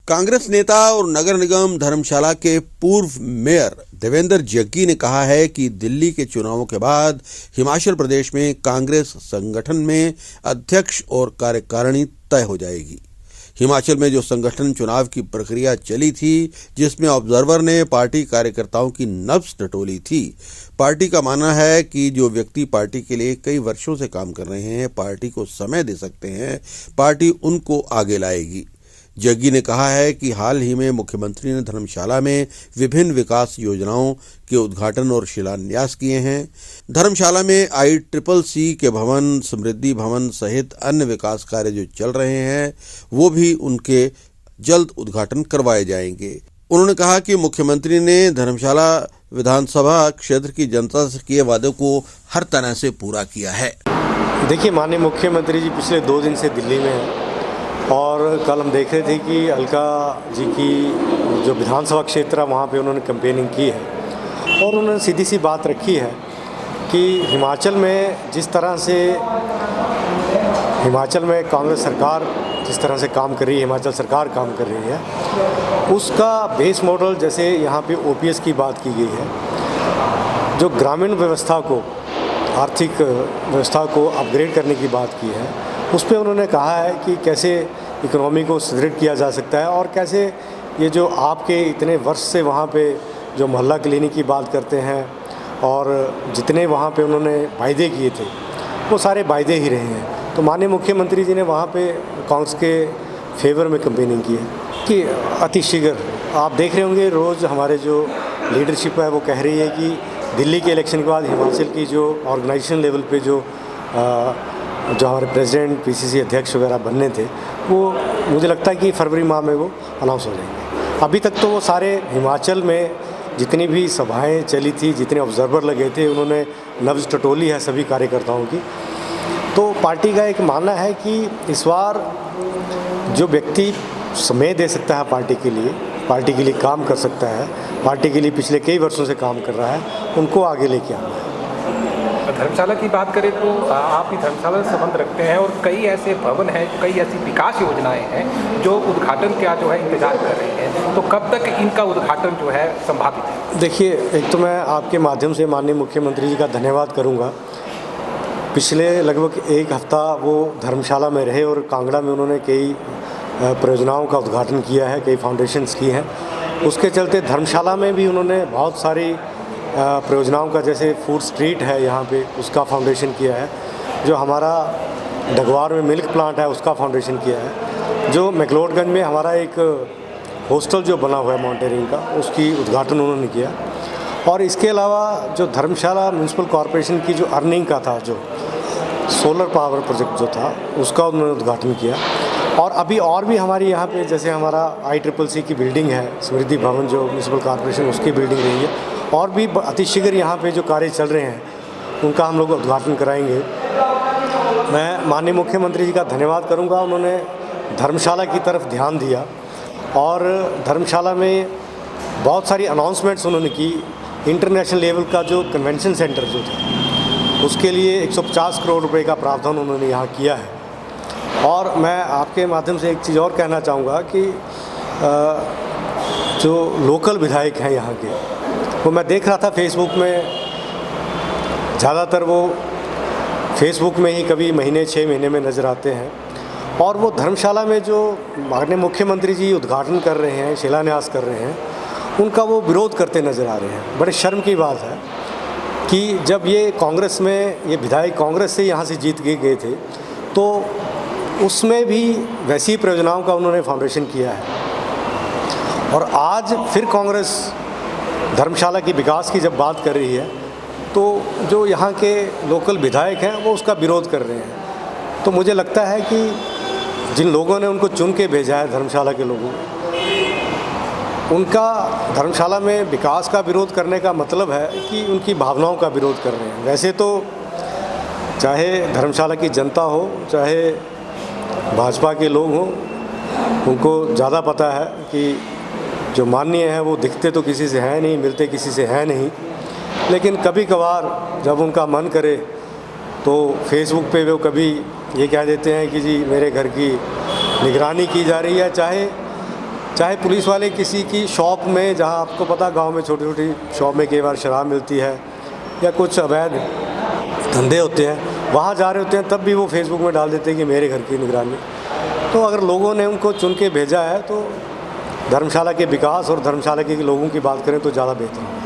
कांग्रेस नेता और नगर निगम धर्मशाला के पूर्व मेयर देवेंद्र जग्गी ने कहा है कि दिल्ली के चुनावों के बाद हिमाचल प्रदेश में कांग्रेस संगठन में अध्यक्ष और कार्यकारिणी तय हो जाएगी। हिमाचल में जो संगठन चुनाव की प्रक्रिया चली थी, जिसमें ऑब्जर्वर ने पार्टी कार्यकर्ताओं की नब्ज टटोली थी, पार्टी का मानना है कि जो व्यक्ति पार्टी के लिए कई वर्षों से काम कर रहे हैं, पार्टी को समय दे सकते हैं, पार्टी उनको आगे लाएगी। जग्गी ने कहा है कि हाल ही में मुख्यमंत्री ने धर्मशाला में विभिन्न विकास योजनाओं के उद्घाटन और शिलान्यास किए हैं। धर्मशाला में ICCC के भवन, समृद्धि भवन सहित अन्य विकास कार्य जो चल रहे हैं, वो भी उनके जल्द उद्घाटन करवाए जाएंगे। उन्होंने कहा कि मुख्यमंत्री ने धर्मशाला विधानसभा क्षेत्र की जनता से किए वादों को हर तरह से पूरा किया है। देखिए, माननीय मुख्यमंत्री जी पिछले 2 दिन से दिल्ली में हैं और कल हम देख रहे थे कि अलका जी की जो विधानसभा क्षेत्र है वहाँ पे उन्होंने कैंपेनिंग की है और उन्होंने सीधी सी बात रखी है कि हिमाचल में जिस तरह से कांग्रेस सरकार जिस तरह से काम कर रही है, हिमाचल सरकार काम कर रही है, उसका बेस मॉडल जैसे यहाँ पे OPS की बात की गई है, जो ग्रामीण व्यवस्था को, आर्थिक व्यवस्था को अपग्रेड करने की बात की है, उस पर उन्होंने कहा है कि कैसे इकोनॉमी को सुदृढ़ किया जा सकता है और कैसे ये जो आपके इतने वर्ष से वहाँ पे जो मोहल्ला क्लिनिक की बात करते हैं और जितने वहाँ पे उन्होंने वायदे किए थे वो सारे वायदे ही रहे हैं। तो माननीय मुख्यमंत्री जी ने वहाँ पे कांग्रेस के फेवर में कैंपेनिंग की है कि अतिशीघ्र, आप देख रहे होंगे रोज़ हमारे जो लीडरशिप है वो कह रही है कि दिल्ली के इलेक्शन के बाद हिमाचल की जो ऑर्गेनाइजेशन लेवल पे जो हमारे प्रेसिडेंट, PCC अध्यक्ष वगैरह बनने थे, वो मुझे लगता है कि फरवरी माह में वो अनाउंस हो जाएंगे। अभी तक तो वो सारे हिमाचल में जितनी भी सभाएं चली थी, जितने ऑब्जर्वर लगे थे, उन्होंने नब्ज टटोली है सभी कार्यकर्ताओं की। तो पार्टी का एक मानना है कि इस बार जो व्यक्ति समय दे सकता है पार्टी के लिए काम कर सकता है, पार्टी के लिए पिछले कई वर्षों से काम कर रहा है, उनको आगे लेके आना है। धर्मशाला की बात करें तो आप भी धर्मशाला से संबंध रखते हैं और कई ऐसे भवन हैं, कई ऐसी विकास योजनाएं हैं जो उद्घाटन का जो है इंतजार कर रही हैं, तो कब तक इनका उद्घाटन जो है संभावित है? देखिए, एक तो मैं आपके माध्यम से माननीय मुख्यमंत्री जी का धन्यवाद करूंगा। पिछले लगभग 1 हफ्ता वो धर्मशाला में रहे और कांगड़ा में उन्होंने कई परियोजनाओं का उद्घाटन किया है, कई फाउंडेशंस की हैं। उसके चलते धर्मशाला में भी उन्होंने बहुत सारी परियोजनाओं का, जैसे फूड स्ट्रीट है यहाँ पे, उसका फाउंडेशन किया है। जो हमारा डगवार में मिल्क प्लांट है उसका फाउंडेशन किया है। जो मैक्लोडगंज में हमारा एक हॉस्टल जो बना हुआ है माउंटेनियरिंग का, उसकी उद्घाटन उन्होंने किया। और इसके अलावा जो धर्मशाला म्यूनसिपल कॉरपोरेशन की जो अर्निंग का था, जो सोलर पावर प्रोजेक्ट जो था, उसका उन्होंने उद्घाटन किया। और अभी और भी हमारी यहाँ पे जैसे हमारा ICCC की बिल्डिंग है, समृद्धि भवन जो म्यूनसिपल कॉरपोरेशन उसकी बिल्डिंग रही है, और भी अतिशीघ्र यहाँ पे जो कार्य चल रहे हैं उनका हम लोग उद्घाटन कराएंगे। मैं माननीय मुख्यमंत्री जी का धन्यवाद करूँगा, उन्होंने धर्मशाला की तरफ ध्यान दिया और धर्मशाला में बहुत सारी अनाउंसमेंट्स उन्होंने की। इंटरनेशनल लेवल का जो कन्वेंशन सेंटर जो था, उसके लिए 150 करोड़ रुपए का प्रावधान उन्होंने यहाँ किया है। और मैं आपके माध्यम से एक चीज़ और कहना चाहूँगा कि जो लोकल विधायक हैं यहाँ के, वो मैं देख रहा था फेसबुक में, ज़्यादातर वो फेसबुक में ही कभी महीने 6 महीने में नज़र आते हैं और वो धर्मशाला में जो माननीय मुख्यमंत्री जी उद्घाटन कर रहे हैं, शिलान्यास कर रहे हैं, उनका वो विरोध करते नज़र आ रहे हैं। बड़े शर्म की बात है कि जब ये कांग्रेस में, ये विधायक कांग्रेस से यहाँ से जीत के गए थे, तो उसमें भी वैसी परियोजनाओं का उन्होंने फाउंडेशन किया है। और आज फिर कांग्रेस धर्मशाला की विकास की जब बात कर रही है, तो जो यहाँ के लोकल विधायक हैं वो उसका विरोध कर रहे हैं। तो मुझे लगता है कि जिन लोगों ने उनको चुन के भेजा है, धर्मशाला के लोगों, उनका धर्मशाला में विकास का विरोध करने का मतलब है कि उनकी भावनाओं का विरोध कर रहे हैं। वैसे तो चाहे धर्मशाला की जनता हो, चाहे भाजपा के लोग हों, उनको ज़्यादा पता है कि जो माननीय हैं वो दिखते तो किसी से हैं नहीं, मिलते किसी से हैं नहीं, लेकिन कभी कभार जब उनका मन करे तो फेसबुक पे वो कभी ये कह देते हैं कि जी मेरे घर की निगरानी की जा रही है, चाहे चाहे पुलिस वाले किसी की शॉप में, जहाँ आपको पता गांव में छोटी छोटी शॉप में कई बार शराब मिलती है या कुछ अवैध धंधे होते हैं, वहाँ जा रहे होते हैं, तब भी वो फेसबुक में डाल देते हैं कि मेरे घर की निगरानी। तो अगर लोगों ने उनको चुन के भेजा है तो धर्मशाला के विकास और धर्मशाला के लोगों की बात करें तो ज़्यादा बेहतर है।